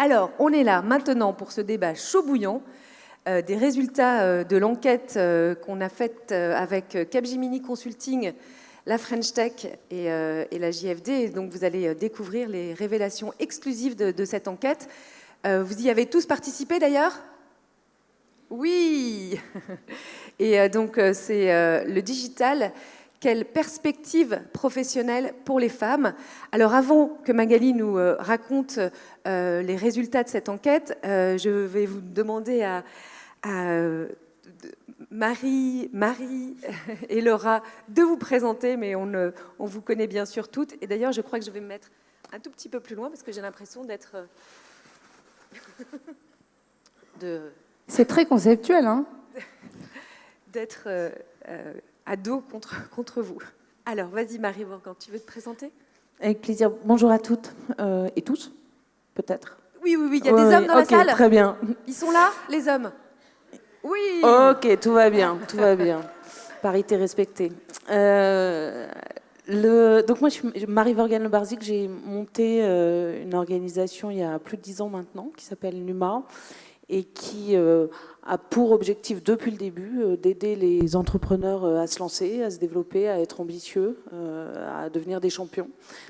Alors, on est là maintenant pour ce débat chaud bouillant des résultats de l'enquête qu'on a faite avec Capgemini Consulting, la French Tech et la JFD. Et donc, vous allez découvrir les révélations exclusives de cette enquête. Vous y avez tous participé d'ailleurs ? Oui. Et donc, c'est le digital. Quelle perspective professionnelle pour les femmes? Alors avant que Magali nous raconte les résultats de cette enquête, je vais vous demander à Marie et Laura de vous présenter, mais on vous connaît bien sûr toutes. Et d'ailleurs, je crois que je vais me mettre un tout petit peu plus loin parce que j'ai l'impression d'être... C'est très conceptuel, hein? D'être... à dos contre vous. Alors, vas-y Marie Morgan, tu veux te présenter? Avec plaisir. Bonjour à toutes et tous, peut-être. Oui, il y a des hommes dans la salle. Très bien. Ils sont là, les hommes? Oui. Ok, tout va bien. Parité respectée. Donc moi, je suis Marie Morgan Le Barzik. J'ai monté une organisation il y a plus de 10 ans maintenant, qui s'appelle NUMA, et qui a pour objectif depuis le début d'aider les entrepreneurs à se lancer, à se développer, à être ambitieux, à devenir des champions,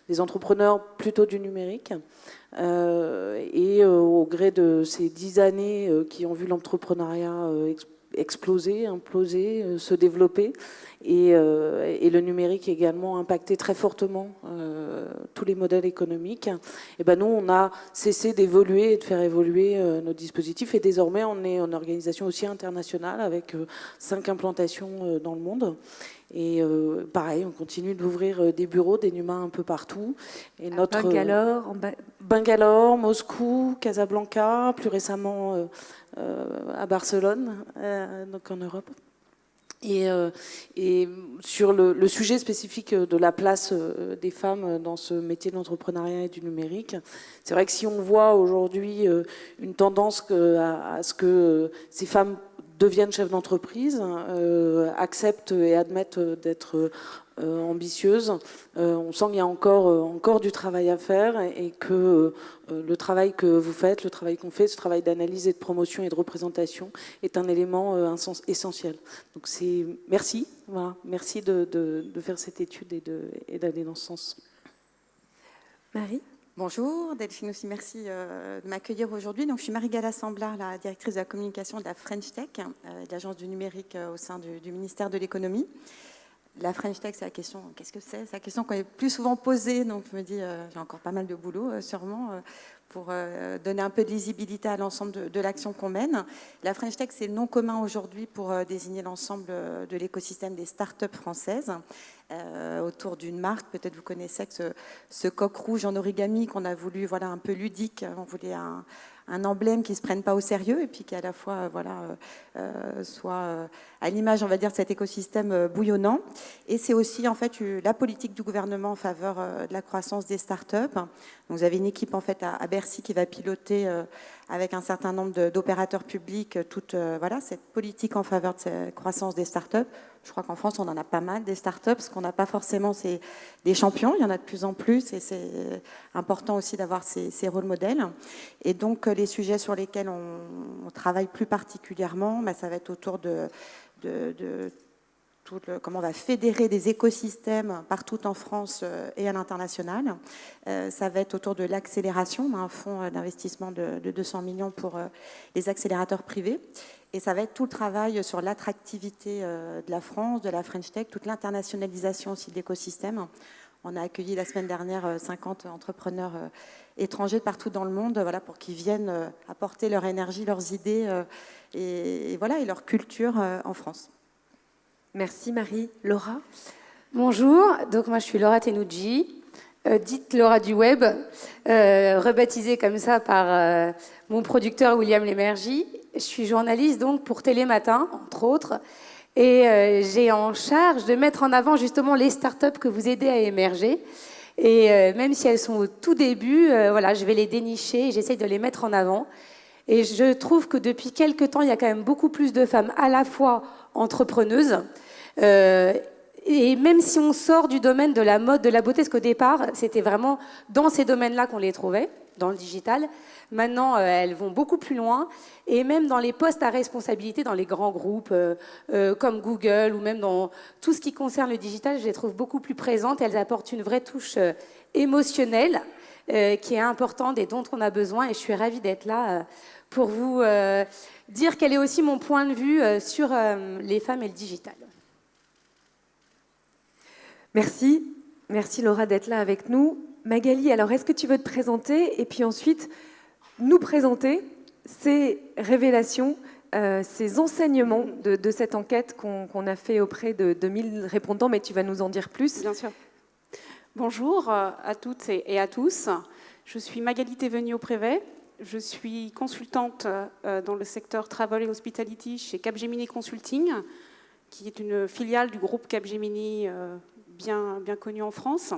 des entrepreneurs plutôt du numérique. Et au gré de ces 10 années qui ont vu l'entrepreneuriat exploser, imploser, se développer, et le numérique également impacté très fortement tous les modèles économiques, et ben nous, on a cessé d'évoluer et de faire évoluer nos dispositifs, et désormais, on est une organisation aussi internationale avec 5 implantations dans le monde. Et pareil, on continue d'ouvrir des bureaux, des NUMA un peu partout. Et notre Bangalore, Moscou, Casablanca, plus récemment à Barcelone, donc en Europe. Et sur le sujet spécifique de la place des femmes dans ce métier de l'entrepreneuriat et du numérique, c'est vrai que si on voit aujourd'hui une tendance à ce que ces femmes deviennent chefs d'entreprise, acceptent et admettent d'être ambitieuses, on sent qu'il y a encore du travail à faire, et que le travail que vous faites, le travail qu'on fait, ce travail d'analyse et de promotion et de représentation est un élément essentiel. Donc merci, voilà, merci de faire cette étude et d'aller dans ce sens. Marie? Bonjour, Delphine aussi, merci de m'accueillir aujourd'hui. Donc, je suis Marie-Gala Samblard, la directrice de la communication de la French Tech, l'agence du numérique au sein du ministère de l'économie. La French Tech, c'est la question, qu'est-ce que c'est? C'est la question qu'on est plus souvent posée, donc je me dis, j'ai encore pas mal de boulot, sûrement, pour donner un peu de lisibilité à l'ensemble de l'action qu'on mène. La French Tech, c'est le nom commun aujourd'hui pour désigner l'ensemble de l'écosystème des startups françaises, autour d'une marque. Peut-être vous connaissez que ce coq rouge en origami qu'on a voulu, voilà, un peu ludique. On voulait un emblème qui ne se prenne pas au sérieux et puis qui à la fois soit à l'image, on va dire, de cet écosystème bouillonnant. Et c'est aussi en fait la politique du gouvernement en faveur de la croissance des startups. Donc, vous avez une équipe en fait à Bercy qui va piloter avec un certain nombre d'opérateurs publics toute cette politique en faveur de cette croissance des startups. Je crois qu'en France, on en a pas mal des startups. Ce qu'on n'a pas forcément, c'est des champions. Il y en a de plus en plus et c'est important aussi d'avoir ces rôles modèles. Et donc, les sujets sur lesquels on travaille plus particulièrement, ça va être autour de comment on va fédérer des écosystèmes partout en France et à l'international. Ça va être autour de l'accélération. On a un fonds d'investissement de 200 millions pour les accélérateurs privés. Et ça va être tout le travail sur l'attractivité de la France, de la French Tech, toute l'internationalisation aussi de l'écosystème. On a accueilli la semaine dernière 50 entrepreneurs étrangers partout dans le monde, pour qu'ils viennent apporter leur énergie, leurs idées et leur culture en France. Merci Marie. Laura? Bonjour, donc moi je suis Laura Tenucci, dite Laura du Web, rebaptisée comme ça par mon producteur William Lémergie. Je suis journaliste donc pour Télématin, entre autres, et j'ai en charge de mettre en avant justement les startups que vous aidez à émerger. Et même si elles sont au tout début, je vais les dénicher et j'essaie de les mettre en avant. Et je trouve que depuis quelques temps, il y a quand même beaucoup plus de femmes à la fois entrepreneuses, et même si on sort du domaine de la mode, de la beauté, parce qu'au départ, c'était vraiment dans ces domaines-là qu'on les trouvait. dans le digital. Maintenant, elles vont beaucoup plus loin. Et même dans les postes à responsabilité, dans les grands groupes comme Google ou même dans tout ce qui concerne le digital, je les trouve beaucoup plus présentes. Elles apportent une vraie touche émotionnelle qui est importante et dont on a besoin. Et je suis ravie d'être là pour vous dire quel est aussi mon point de vue sur les femmes et le digital. Merci. Merci Laura d'être là avec nous. Magali, alors est-ce que tu veux te présenter et puis ensuite nous présenter ces révélations, ces enseignements de cette enquête qu'on a fait auprès de 2000 répondants, mais tu vas nous en dire plus. Bien sûr. Bonjour à toutes et à tous. Je suis Magali Théveniot-Prévet. Je suis consultante dans le secteur Travel et Hospitality chez Capgemini Consulting, qui est une filiale du groupe Capgemini bien connu en France.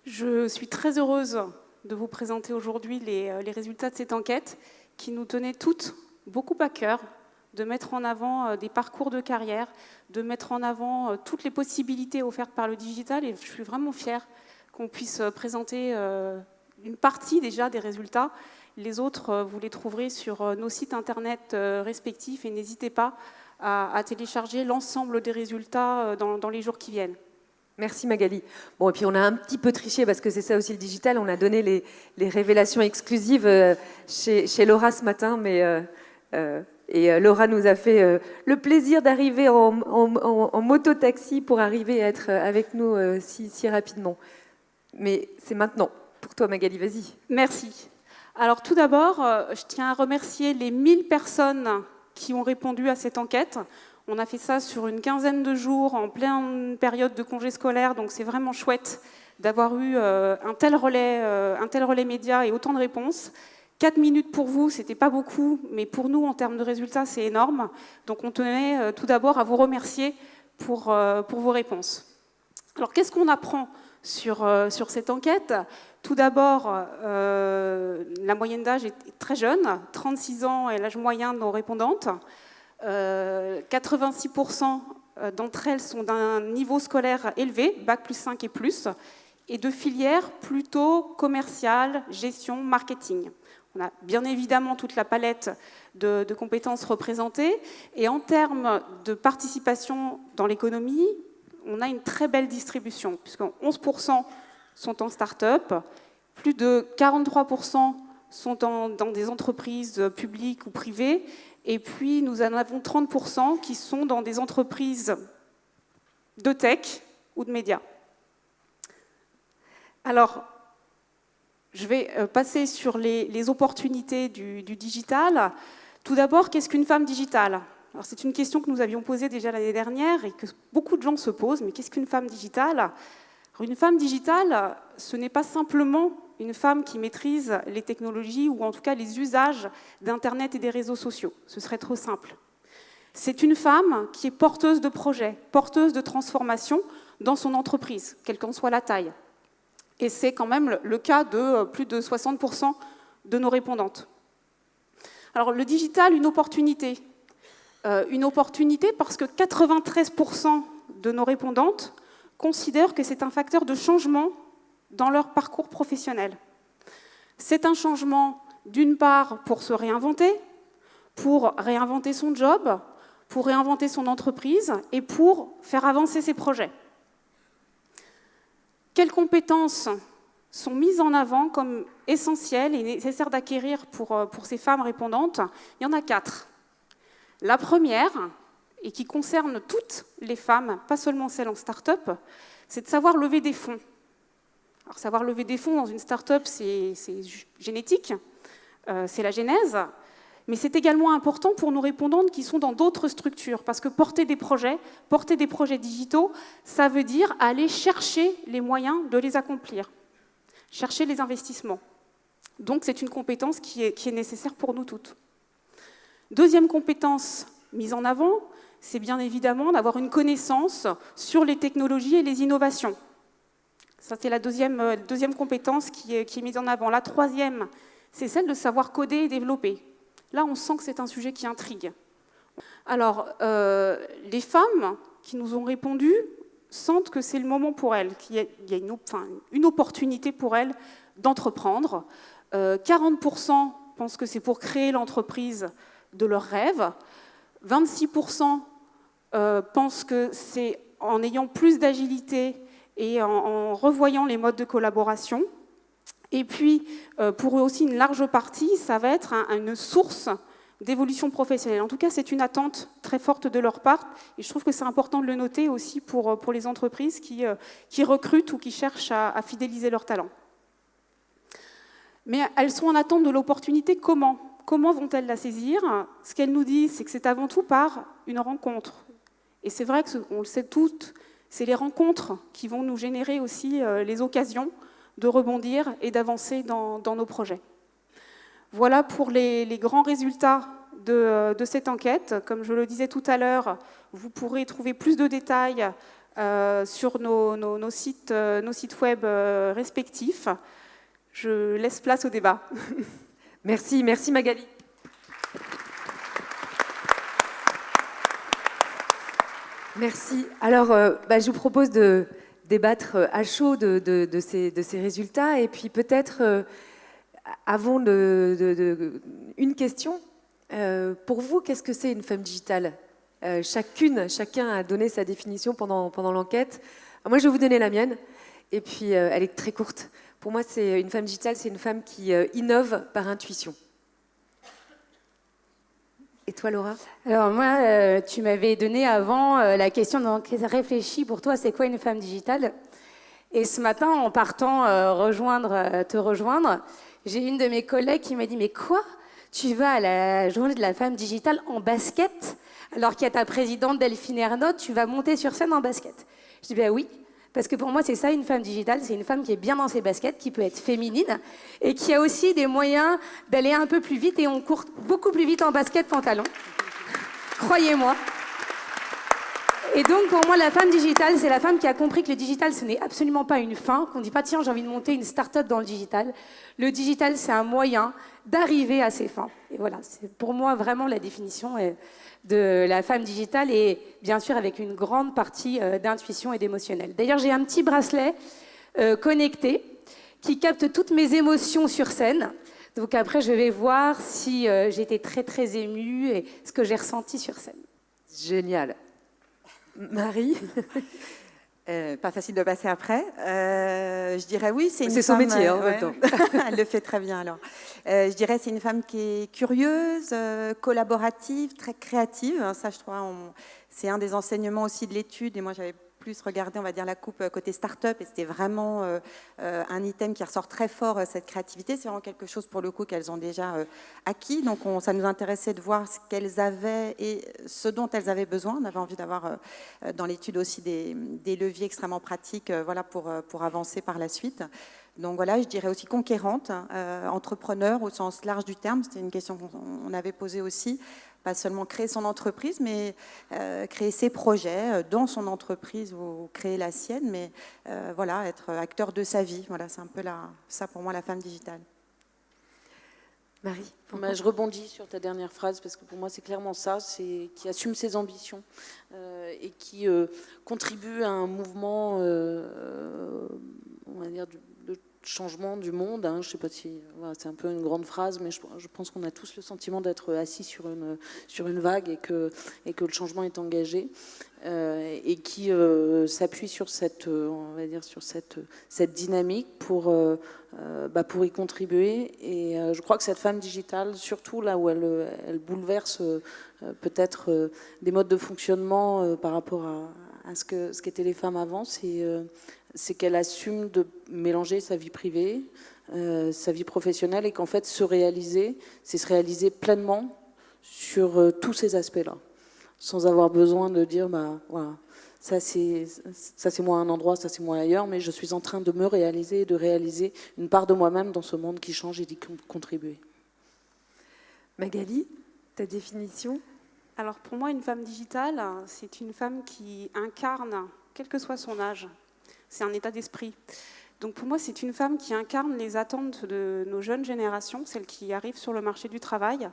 Je suis très heureuse de vous présenter aujourd'hui les résultats de cette enquête qui nous tenait toutes beaucoup à cœur de mettre en avant des parcours de carrière, de mettre en avant toutes les possibilités offertes par le digital. Et je suis vraiment fière qu'on puisse présenter une partie déjà des résultats. Les autres, vous les trouverez sur nos sites internet respectifs et n'hésitez pas à télécharger l'ensemble des résultats dans les jours qui viennent. Merci Magali. Bon, et puis on a un petit peu triché parce que c'est ça aussi le digital. On a donné les révélations exclusives chez Laura ce matin, et Laura nous a fait le plaisir d'arriver en moto-taxi pour arriver à être avec nous si rapidement. Mais c'est maintenant. Pour toi Magali, vas-y. Merci. Alors tout d'abord, je tiens à remercier les 1000 personnes qui ont répondu à cette enquête. On a fait ça sur une quinzaine de jours, en pleine période de congé scolaire, donc c'est vraiment chouette d'avoir eu un tel relais média et autant de réponses. 4 minutes pour vous, c'était pas beaucoup, mais pour nous, en termes de résultats, c'est énorme. Donc on tenait tout d'abord à vous remercier pour vos réponses. Alors qu'est-ce qu'on apprend sur cette enquête? Tout d'abord, la moyenne d'âge est très jeune, 36 ans est l'âge moyen de nos répondantes. 86% d'entre elles sont d'un niveau scolaire élevé, Bac plus 5 et plus, et de filières plutôt commerciales, gestion, marketing. On a bien évidemment toute la palette de compétences représentées, et en termes de participation dans l'économie, on a une très belle distribution, puisque 11% sont en start-up, plus de 43% sont dans des entreprises publiques ou privées, et puis nous en avons 30% qui sont dans des entreprises de tech ou de médias. Alors, je vais passer sur les opportunités du digital. Tout d'abord, qu'est-ce qu'une femme digitale? Alors, c'est une question que nous avions posée déjà l'année dernière et que beaucoup de gens se posent, mais qu'est-ce qu'une femme digitale? Alors, une femme digitale, ce n'est pas simplement une femme qui maîtrise les technologies ou en tout cas les usages d'Internet et des réseaux sociaux. Ce serait trop simple. C'est une femme qui est porteuse de projets, porteuse de transformation dans son entreprise, quelle qu'en soit la taille. Et c'est quand même le cas de plus de 60% de nos répondantes. Alors le digital, une opportunité. Une opportunité parce que 93% de nos répondantes considèrent que c'est un facteur de changement dans leur parcours professionnel. C'est un changement, d'une part, pour se réinventer, pour réinventer son job, pour réinventer son entreprise et pour faire avancer ses projets. Quelles compétences sont mises en avant comme essentielles et nécessaires d'acquérir pour ces femmes répondantes? Il y en a 4. La première, et qui concerne toutes les femmes, pas seulement celles en start-up, c'est de savoir lever des fonds. Alors, savoir lever des fonds dans une start-up, c'est génétique, c'est la genèse, mais c'est également important pour nos répondantes qui sont dans d'autres structures, parce que porter des projets digitaux, ça veut dire aller chercher les moyens de les accomplir, chercher les investissements. Donc c'est une compétence qui est nécessaire pour nous toutes. Deuxième compétence mise en avant, c'est bien évidemment d'avoir une connaissance sur les technologies et les innovations. Ça, c'est la deuxième compétence qui est mise en avant. La troisième, c'est celle de savoir coder et développer. Là, on sent que c'est un sujet qui intrigue. Alors, les femmes qui nous ont répondu sentent que c'est le moment pour elles, qu'il y a une opportunité pour elles d'entreprendre. 40% pensent que c'est pour créer l'entreprise de leurs rêves. 26% pensent que c'est en ayant plus d'agilité et en revoyant les modes de collaboration. Et puis, pour eux aussi, une large partie, ça va être une source d'évolution professionnelle. En tout cas, c'est une attente très forte de leur part. Et je trouve que c'est important de le noter aussi pour les entreprises qui recrutent ou qui cherchent à fidéliser leurs talents. Mais elles sont en attente de l'opportunité. Comment vont-elles la saisir? Ce qu'elles nous disent, c'est que c'est avant tout par une rencontre. Et c'est vrai qu'on le sait toutes, c'est les rencontres qui vont nous générer aussi les occasions de rebondir et d'avancer dans nos projets. Voilà pour les grands résultats de cette enquête. Comme je le disais tout à l'heure, vous pourrez trouver plus de détails sur nos sites web respectifs. Je laisse place au débat. Merci Magali. Merci. Alors, je vous propose de débattre à chaud de ces résultats. Et puis peut-être, avant une question. Pour vous, qu'est-ce que c'est une femme digitale? Chacun a donné sa définition pendant l'enquête. Moi, je vais vous donner la mienne. Et puis, elle est très courte. Pour moi, une femme digitale, c'est une femme qui innove par intuition. Et toi, Laura? Alors moi, tu m'avais donné avant la question, donc réfléchis, pour toi, c'est quoi une femme digitale? Et ce matin, en partant te rejoindre, j'ai une de mes collègues qui m'a dit, mais quoi? Tu vas à la journée de la femme digitale en basket, alors qu'il y a ta présidente Delphine Ernotte, tu vas monter sur scène en basket. Je dis, ben oui. Parce que pour moi, c'est ça, une femme digitale. C'est une femme qui est bien dans ses baskets, qui peut être féminine et qui a aussi des moyens d'aller un peu plus vite. Et on court beaucoup plus vite en basket qu'en talons. Croyez-moi. Et donc, pour moi, la femme digitale, c'est la femme qui a compris que le digital, ce n'est absolument pas une fin, qu'on ne dit pas, tiens, j'ai envie de monter une start-up dans le digital. Le digital, c'est un moyen d'arriver à ses fins. Et voilà, c'est pour moi vraiment la définition de la femme digitale et bien sûr avec une grande partie d'intuition et d'émotionnel. D'ailleurs, j'ai un petit bracelet connecté qui capte toutes mes émotions sur scène. Donc après, je vais voir si j'étais très, très émue et ce que j'ai ressenti sur scène. Génial. Marie? Pas facile de passer après. Je dirais oui, c'est une femme... C'est son métier, en même temps. Elle le fait très bien, alors. Je dirais c'est une femme qui est curieuse, collaborative, très créative. Ça, je trouve, c'est un des enseignements aussi de l'étude. Et moi, j'avais plus regardé, on va dire, la coupe côté start-up. Et c'était vraiment un item qui ressort très fort, cette créativité. C'est vraiment quelque chose, pour le coup, qu'elles ont déjà acquis. Donc, ça nous intéressait de voir ce qu'elles avaient et ce dont elles avaient besoin. On avait envie d'avoir dans l'étude aussi des leviers extrêmement pratiques pour avancer par la suite. Donc voilà, je dirais aussi conquérante, entrepreneur au sens large du terme. C'était une question qu'on avait posée aussi. Pas seulement créer son entreprise, mais créer ses projets dans son entreprise ou créer la sienne, mais voilà, être acteur de sa vie. Voilà, c'est un peu ça pour moi la femme digitale. Marie? Je rebondis sur ta dernière phrase parce que pour moi c'est clairement ça, c'est qui assume ses ambitions et qui contribue à un mouvement, on va dire, de changement du monde. Je ne sais pas si c'est un peu une grande phrase, mais je pense qu'on a tous le sentiment d'être assis sur une vague et que le changement est engagé et qui s'appuie sur cette dynamique pour y contribuer. Et je crois que cette femme digitale, surtout là où elle bouleverse peut-être des modes de fonctionnement par rapport à ce qu'étaient les femmes avant, c'est qu'elle assume de mélanger sa vie privée, sa vie professionnelle, et qu'en fait se réaliser, c'est se réaliser pleinement sur tous ces aspects-là, sans avoir besoin de dire voilà, ça c'est moi à un endroit, ça c'est moi ailleurs, mais je suis en train de me réaliser et de réaliser une part de moi-même dans ce monde qui change et d'y contribuer. Magali, ta définition? Alors pour moi, une femme digitale, c'est une femme qui incarne, quel que soit son âge, c'est un état d'esprit. Donc pour moi, c'est une femme qui incarne les attentes de nos jeunes générations, celles qui arrivent sur le marché du travail.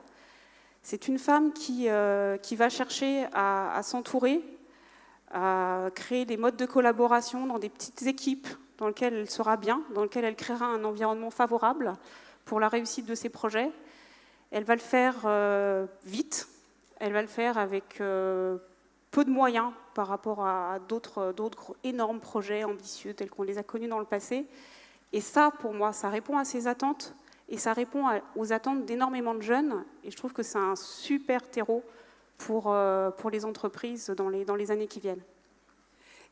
C'est une femme qui va chercher à s'entourer, à créer des modes de collaboration dans des petites équipes dans lesquelles elle sera bien, dans lesquelles elle créera un environnement favorable pour la réussite de ces projets. Elle va le faire vite, elle va le faire avec peu de moyens par rapport à d'autres énormes projets ambitieux tels qu'on les a connus dans le passé. Et ça, pour moi, ça répond à ces attentes et ça répond aux attentes d'énormément de jeunes. Et je trouve que c'est un super terreau pour les entreprises dans les années qui viennent.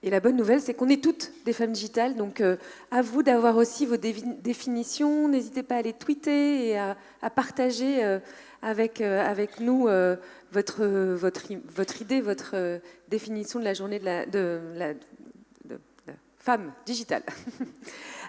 Et la bonne nouvelle, c'est qu'on est toutes des femmes digitales, donc à vous d'avoir aussi vos définitions. N'hésitez pas à les tweeter et à partager avec nous votre idée, votre définition de la journée de la femme digitale.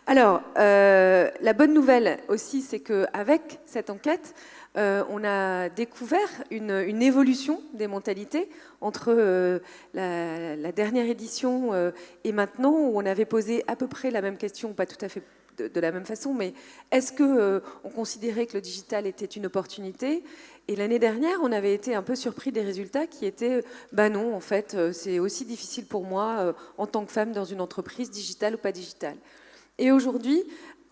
Alors, la bonne nouvelle aussi, c'est qu'avec cette enquête, on a découvert une évolution des mentalités entre la dernière édition et maintenant, où on avait posé à peu près la même question, pas tout à fait de la même façon, mais est-ce qu'on considérait que le digital était une opportunité? Et l'année dernière, on avait été un peu surpris des résultats qui étaient non, en fait, c'est aussi difficile pour moi en tant que femme dans une entreprise, digitale ou pas digitale. Et aujourd'hui,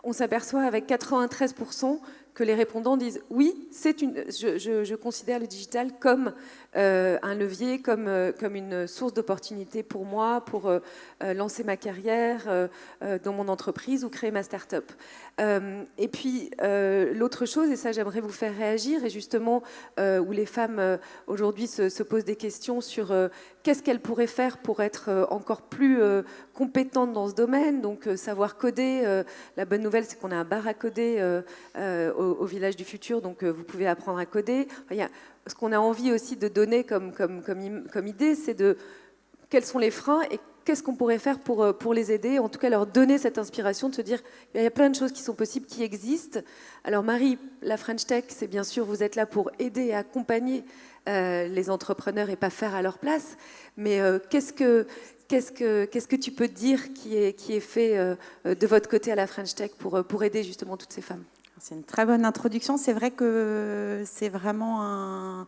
on s'aperçoit avec 93% que les répondants disent oui, je considère le digital comme un levier, comme une source d'opportunité pour moi, pour lancer ma carrière dans mon entreprise ou créer ma start-up. Et puis, l'autre chose, et ça j'aimerais vous faire réagir, et justement où les femmes aujourd'hui se posent des questions sur qu'est-ce qu'elles pourraient faire pour être encore plus compétentes dans ce domaine, donc savoir coder. La bonne nouvelle, c'est qu'on a un bar à coder au Village du Futur, donc vous pouvez apprendre à coder. Ce qu'on a envie aussi de donner comme idée, c'est quels sont les freins et qu'est-ce qu'on pourrait faire pour les aider, en tout cas leur donner cette inspiration de se dire il y a plein de choses qui sont possibles, qui existent. Alors Marie, la French Tech, c'est bien sûr, vous êtes là pour aider et accompagner les entrepreneurs et pas faire à leur place, mais qu'est-ce que tu peux dire qui est fait de votre côté à la French Tech pour aider justement toutes ces femmes? C'est une très bonne introduction. C'est vrai que c'est vraiment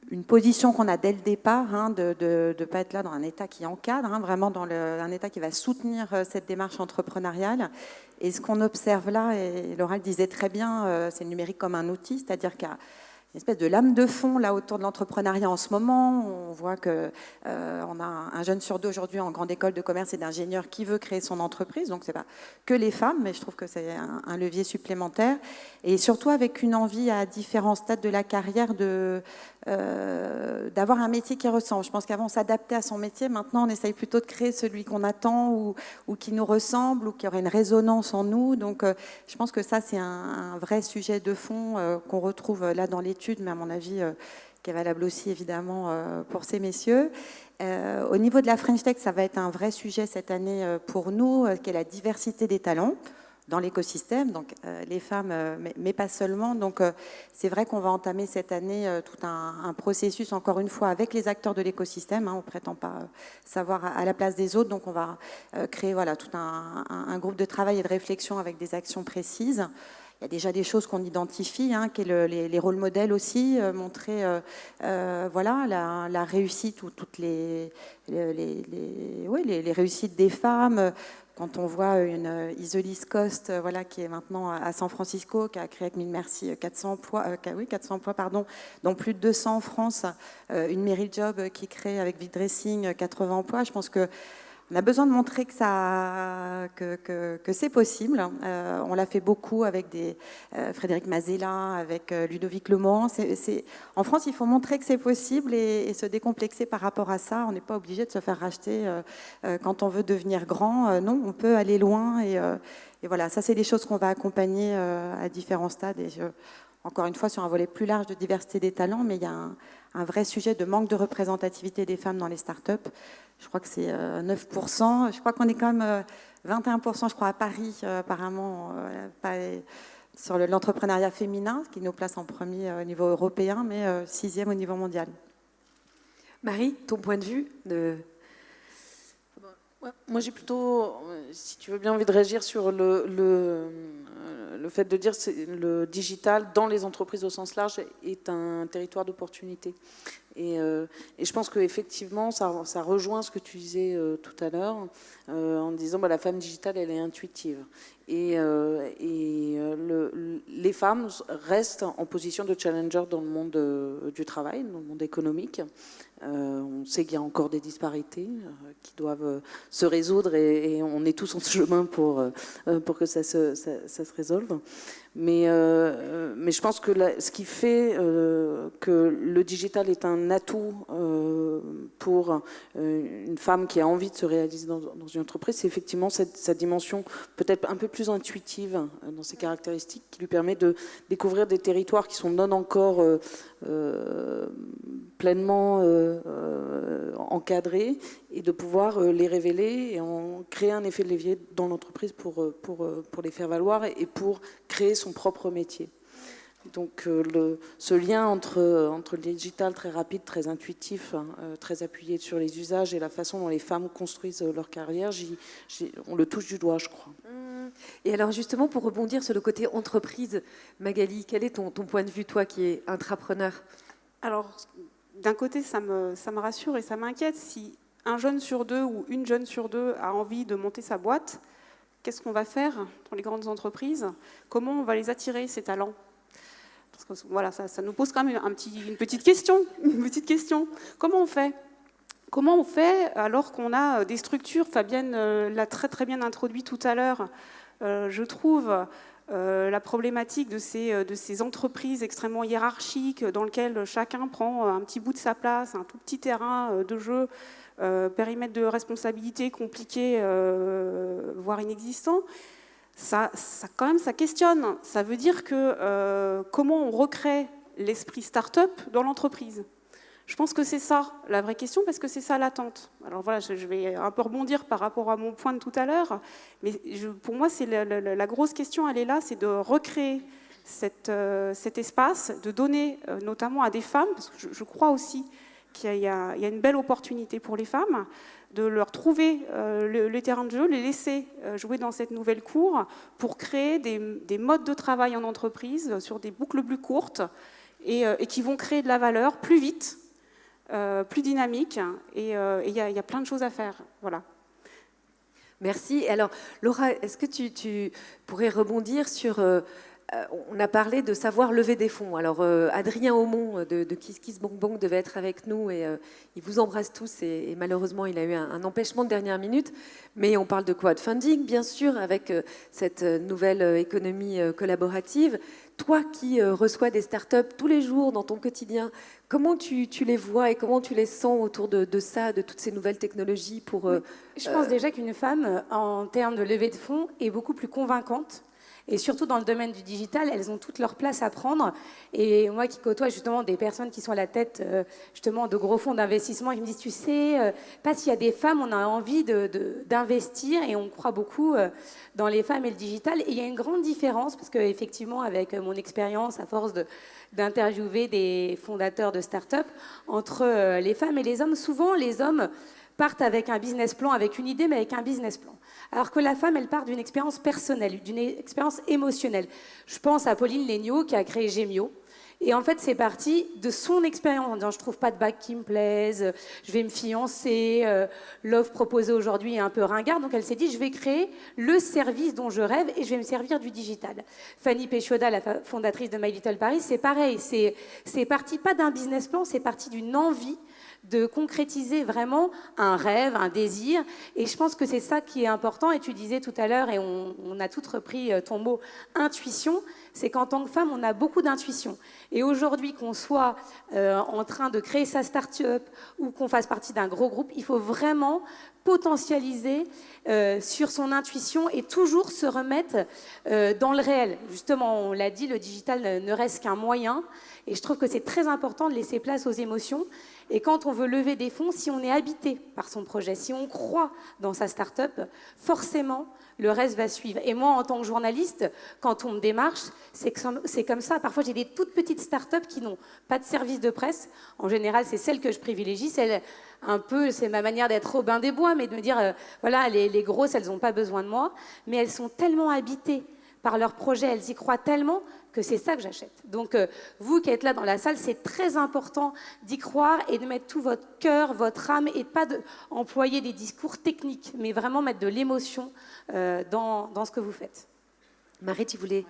une position qu'on a dès le départ, de ne pas être là dans un État qui encadre, vraiment dans un État qui va soutenir cette démarche entrepreneuriale. Et ce qu'on observe là, et Laura le disait très bien, c'est le numérique comme un outil, c'est-à-dire qu'il y a une espèce de lame de fond là autour de l'entrepreneuriat en ce moment. On voit que on a un jeune sur deux aujourd'hui en grande école de commerce et d'ingénieur qui veut créer son entreprise. Donc c'est pas que les femmes, mais je trouve que c'est un levier supplémentaire. Et surtout avec une envie à différents stades de la carrière d'avoir un métier qui ressemble. Je pense qu'avant on s'adaptait à son métier. Maintenant on essaye plutôt de créer celui qu'on attend ou qui nous ressemble ou qui aurait une résonance en nous. Donc je pense que ça c'est un vrai sujet de fond qu'on retrouve là dans l'étude, mais à mon avis qui est valable aussi évidemment pour ces messieurs. Au niveau de la French Tech, ça va être un vrai sujet cette année pour nous, qui est la diversité des talents dans l'écosystème, donc les femmes, mais pas seulement. Donc c'est vrai qu'on va entamer cette année tout un processus, encore une fois, avec les acteurs de l'écosystème. On ne prétend pas savoir à la place des autres, donc on va créer tout un groupe de travail et de réflexion avec des actions précises. Il y a déjà des choses qu'on identifie, qui est les rôles modèles aussi, montrer la réussite ou toutes les réussites des femmes. Quand on voit une Isolis Cost, qui est maintenant à San Francisco, qui a créé avec Mille Merci 400 emplois, dont plus de 200 en France, une Meryl Job qui crée avec Vit Dressing 80 emplois. Je pense que on a besoin de montrer que c'est possible. On l'a fait beaucoup avec Frédéric Mazella, avec Ludovic Lemans. En France, il faut montrer que c'est possible et se décomplexer par rapport à ça. On n'est pas obligé de se faire racheter quand on veut devenir grand. Non, on peut aller loin. Et voilà, ça, c'est des choses qu'on va accompagner à différents stades. Et encore une fois, sur un volet plus large de diversité des talents, mais il y a un vrai sujet de manque de représentativité des femmes dans les startups. Je crois que c'est 9%. Je crois qu'on est quand même 21%, je crois, à Paris, apparemment, sur l'entrepreneuriat féminin, ce qui nous place en premier au niveau européen, mais 6e au niveau mondial. Marie, ton point de vue Moi, j'ai plutôt, si tu veux bien, envie de réagir sur le fait de dire que le digital, dans les entreprises au sens large, est un territoire d'opportunité. Et je pense qu'effectivement, ça rejoint ce que tu disais tout à l'heure, en disant la femme digitale, elle est intuitive. Les femmes restent en position de challenger dans le monde du travail, dans le monde économique. On sait qu'il y a encore des disparités qui doivent se résoudre et on est tous en chemin pour que ça se résolve. Mais je pense que ce qui fait que le digital est un atout pour une femme qui a envie de se réaliser dans une entreprise, c'est effectivement sa dimension peut-être un peu plus intuitive dans ses caractéristiques, qui lui permet de découvrir des territoires qui sont non encore pleinement encadrés et de pouvoir les révéler et en créer un effet de levier dans l'entreprise pour les faire valoir et pour créer son propre métier. Donc ce lien entre le digital très rapide, très intuitif, très appuyé sur les usages et la façon dont les femmes construisent leur carrière, on le touche du doigt, je crois. Et alors justement, pour rebondir sur le côté entreprise, Magali, quel est ton point de vue, toi qui es intrapreneur? Alors, d'un côté, ça me rassure et ça m'inquiète. Si un jeune sur deux ou une jeune sur deux a envie de monter sa boîte, qu'est-ce qu'on va faire dans les grandes entreprises? Comment on va les attirer, ces talents? Parce que voilà, ça nous pose quand même une petite question. Comment on fait? Comment on fait alors qu'on a des structures, Fabienne l'a très très bien introduit tout à l'heure, je trouve la problématique de ces entreprises extrêmement hiérarchiques dans lesquelles chacun prend un petit bout de sa place, un tout petit terrain de jeu, périmètre de responsabilité compliqué, voire inexistant. Ça quand même, ça questionne. Ça veut dire que comment on recrée l'esprit start-up dans l'entreprise? Je pense que c'est ça la vraie question, parce que c'est ça l'attente. Alors voilà, je vais un peu rebondir par rapport à mon point de tout à l'heure, mais pour moi, c'est la grosse question, elle est là, c'est de recréer cet espace, de donner notamment à des femmes, parce que je crois aussi qu'il y a une belle opportunité pour les femmes, de leur trouver le terrain de jeu, les laisser jouer dans cette nouvelle cour pour créer des modes de travail en entreprise sur des boucles plus courtes et qui vont créer de la valeur plus vite, plus dynamique, et il y a plein de choses à faire. Voilà. Merci. Alors, Laura, est-ce que tu pourrais rebondir sur... on a parlé de savoir lever des fonds. Alors, Adrien Aumont de Kiss Kiss Bonk Bonk devait être avec nous et il vous embrasse tous et malheureusement, il a eu un empêchement de dernière minute. Mais on parle de crowdfunding, bien sûr, avec cette nouvelle économie collaborative. Toi qui reçois des startups tous les jours dans ton quotidien, comment tu les vois et comment tu les sens autour de ça, de toutes ces nouvelles technologies pour... Je pense déjà qu'une femme, en termes de levée de fonds, est beaucoup plus convaincante. Et surtout dans le domaine du digital, elles ont toute leur place à prendre. Et moi qui côtoie justement des personnes qui sont à la tête justement de gros fonds d'investissement, ils me disent, tu sais, pas s'il y a des femmes, on a envie d'investir et on croit beaucoup dans les femmes et le digital. Et il y a une grande différence parce qu'effectivement, avec mon expérience, à force d'interviewer des fondateurs de start-up, entre les femmes et les hommes, souvent les hommes partent avec un business plan, avec une idée, mais avec un business plan. Alors que la femme, elle part d'une expérience personnelle, d'une expérience émotionnelle. Je pense à Pauline Léniaud qui a créé Gemio. Et en fait, c'est parti de son expérience en disant « je ne trouve pas de bac qui me plaise, je vais me fiancer, l'offre proposée aujourd'hui est un peu ringarde ». Donc elle s'est dit « je vais créer le service dont je rêve et je vais me servir du digital ». Fanny Péchioda, la fondatrice de My Little Paris, c'est pareil. C'est parti pas d'un business plan, c'est parti d'une envie de concrétiser vraiment un rêve, un désir. Et je pense que c'est ça qui est important. Et tu disais tout à l'heure, et on a toutes repris ton mot, intuition, c'est qu'en tant que femme, on a beaucoup d'intuition. Et aujourd'hui, qu'on soit en train de créer sa start-up ou qu'on fasse partie d'un gros groupe, il faut vraiment potentialiser sur son intuition et toujours se remettre dans le réel. Justement, on l'a dit, le digital ne reste qu'un moyen. Et je trouve que c'est très important de laisser place aux émotions. Et quand on veut lever des fonds, si on est habité par son projet, si on croit dans sa start-up, forcément, le reste va suivre. Et moi, en tant que journaliste, quand on me démarche, c'est comme ça. Parfois, j'ai des toutes petites start-up qui n'ont pas de service de presse. En général, c'est celle que je privilégie. C'est ma manière d'être Robin des Bois, mais de me dire, voilà, les grosses, elles n'ont pas besoin de moi. Mais elles sont tellement habitées par leur projet, elles y croient tellement que c'est ça que j'achète. Donc, vous qui êtes là dans la salle, c'est très important d'y croire et de mettre tout votre cœur, votre âme, et pas d'employer des discours techniques, mais vraiment mettre de l'émotion dans ce que vous faites. Marie, tu voulais...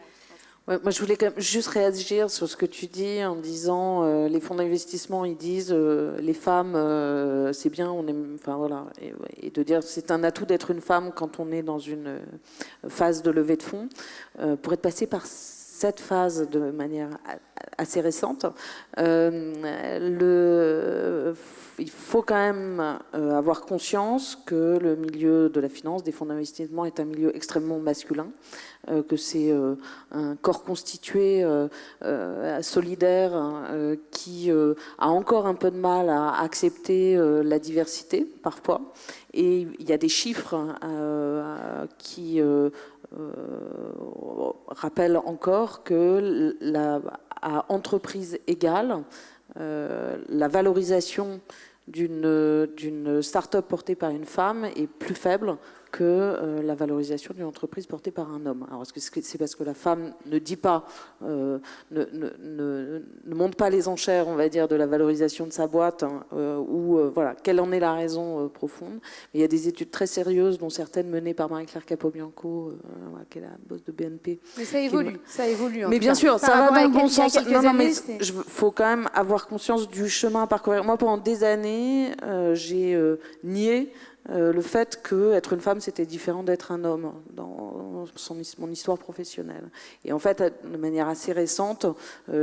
Ouais, moi, je voulais quand même juste réagir sur ce que tu dis en disant les fonds d'investissement, ils disent les femmes, c'est bien, on aime, enfin voilà, et de dire c'est un atout d'être une femme quand on est dans une phase de levée de fonds. Pour être passé par cette phase de manière assez récente, il faut quand même avoir conscience que le milieu de la finance, des fonds d'investissement, est un milieu extrêmement masculin, que c'est un corps constitué solidaire qui a encore un peu de mal à accepter la diversité parfois. Et il y a des chiffres qui rappellent encore que à entreprise égale, la valorisation d'une start-up portée par une femme est plus faible que la valorisation d'une entreprise portée par un homme. Alors, est-ce que c'est parce que la femme ne dit pas, ne monte pas les enchères, on va dire, de la valorisation de sa boîte, hein, ou voilà, quelle en est la raison profonde. Mais il y a des études très sérieuses, dont certaines menées par Marie-Claire Capobianco, qui est la boss de BNP. Mais ça évolue, ça évolue. Mais bien sûr, ça va dans le bon sens. Non, mais il faut quand même avoir conscience du chemin à parcourir. Moi, pendant des années, j'ai nié le fait qu'être une femme, c'était différent d'être un homme dans mon histoire professionnelle. Et en fait, de manière assez récente,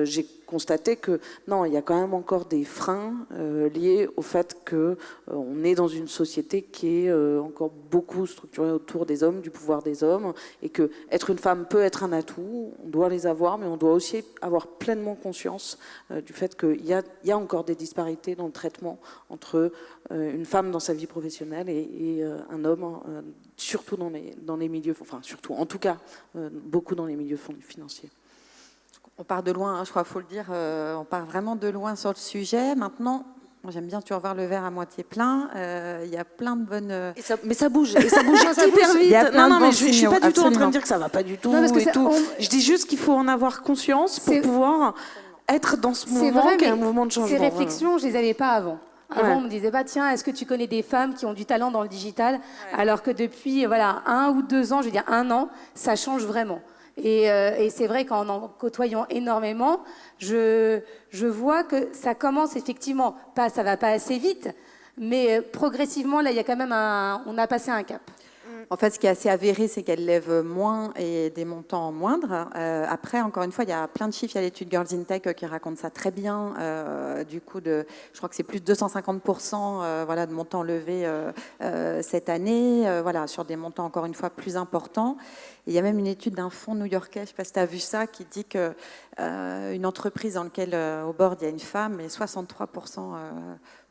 j'ai constaté que non, il y a quand même encore des freins liés au fait qu'on est dans une société qui est encore beaucoup structurée autour des hommes, du pouvoir des hommes, et que être une femme peut être un atout, on doit les avoir, mais on doit aussi avoir pleinement conscience du fait qu'il y a encore des disparités dans le traitement entre une femme dans sa vie professionnelle et un homme, surtout dans les milieux, enfin surtout, en tout cas, beaucoup dans les milieux financiers. On part de loin, hein, je crois, faut le dire, on part vraiment de loin sur le sujet. Maintenant, moi, j'aime bien toujours voir le verre à moitié plein. Il y a plein de bonnes... Mais ça bouge, et ça bouge hyper vite. Il y a plein de bons je suis pas du tout en train absolument. de dire que ça va pas du tout. Non, parce que et tout. Je dis juste qu'il faut en avoir conscience pour pouvoir être dans ce mouvement qui est un mouvement de changement. Ces réflexions, je les avais pas avant. Avant, Ouais. on me disait, tiens, est-ce que tu connais des femmes qui ont du talent dans le digital? Alors que depuis 1 ou 2 ans, je veux dire 1 an, ça change vraiment. Et c'est vrai qu'en en côtoyant énormément, je vois que ça commence effectivement, ça va pas assez vite, mais progressivement, là, il y a quand même on a passé un cap. En fait, ce qui est assez avéré, c'est qu'elle lève moins et des montants moindres. Après, encore une fois, il y a plein de chiffres. Il y a l'étude Girls in Tech qui raconte ça très bien. Du coup, je crois que c'est plus de 250% voilà, de montants levés cette année, voilà, sur des montants, encore une fois, plus importants. Et il y a même une étude d'un fonds new-yorkais, je ne sais pas si tu as vu ça, qui dit qu'une entreprise dans laquelle, au board, il y a une femme est 63%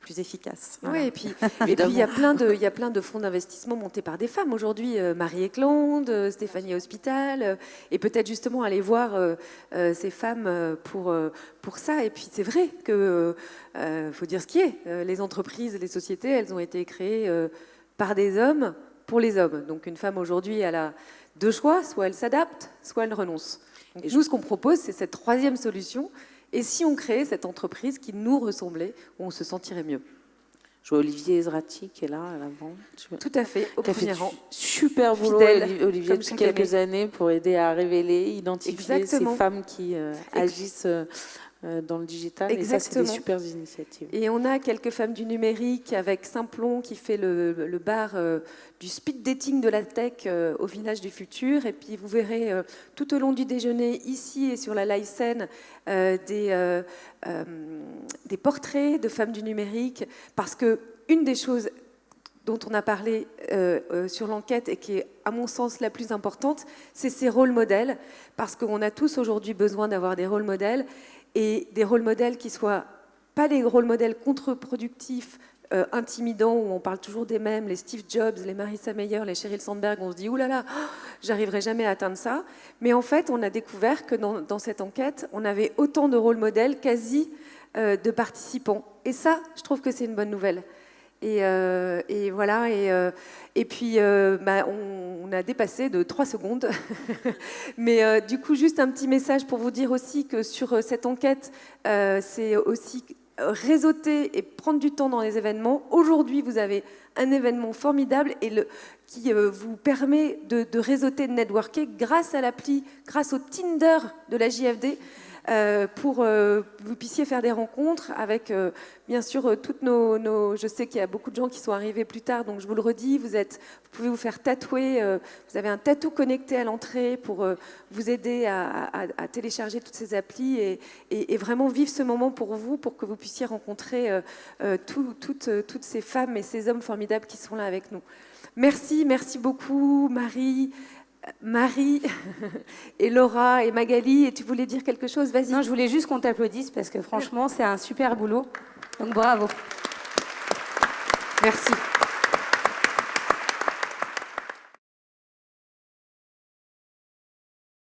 plus efficace. Voilà. Oui, et puis il y a plein de fonds d'investissement montés par des femmes aujourd'hui, Marie Eklund, Stéphanie Hospital, et peut-être justement aller voir ces femmes pour ça. Et puis c'est vrai que faut dire ce qui est. Les entreprises, les sociétés, elles ont été créées par des hommes pour les hommes. Donc une femme aujourd'hui, elle a 2 choix, soit elle s'adapte, soit elle renonce. Donc, nous, ce qu'on propose, c'est cette 3e solution. Et si on créait cette entreprise qui nous ressemblait, où on se sentirait mieux? Je vois Olivier Ezrati qui est là à l'avant. Tout à fait, au premier rang. Super boulot, Fidèle, Olivier, comme depuis chaque quelques années pour aider à révéler, identifier Exactement. ces femmes qui agissent dans le digital. Exactement. Et ça, c'est des super initiatives. Et on a quelques femmes du numérique avec Simplon qui fait le bar du speed dating de la tech au village du futur. Et puis vous verrez tout au long du déjeuner, ici et sur la live scène, des portraits de femmes du numérique. Parce que une des choses dont on a parlé sur l'enquête et qui est, à mon sens, la plus importante, c'est ces rôles modèles. Parce qu'on a tous aujourd'hui besoin d'avoir des rôles modèles. Et des rôles modèles qui soient pas des rôles modèles contre-productifs, intimidants, où on parle toujours des mêmes, les Steve Jobs, les Marissa Mayer, les Sheryl Sandberg, on se dit « Ouh là là, j'arriverai jamais à atteindre ça ». Mais en fait, on a découvert que dans cette enquête, on avait autant de rôles modèles quasi de participants. Et ça, je trouve que c'est une bonne nouvelle. Et voilà, et puis on a dépassé de 3 secondes. Mais du coup, juste un petit message pour vous dire aussi que sur cette enquête, c'est aussi réseauter et prendre du temps dans les événements. Aujourd'hui, vous avez un événement formidable qui vous permet de réseauter, de networker grâce à l'appli, grâce au Tinder de la JFD. Pour vous puissiez faire des rencontres avec bien sûr toutes nos... Je sais qu'il y a beaucoup de gens qui sont arrivés plus tard, donc je vous le redis, vous pouvez vous faire tatouer, vous avez un tatou connecté à l'entrée pour vous aider à télécharger toutes ces applis et vraiment vivre ce moment pour vous, pour que vous puissiez rencontrer toutes ces femmes et ces hommes formidables qui sont là avec nous. Merci beaucoup Marie et Laura et Magali, et tu voulais dire quelque chose? Vas-y. Non, je voulais juste qu'on t'applaudisse parce que franchement, c'est un super boulot. Donc bravo. Merci.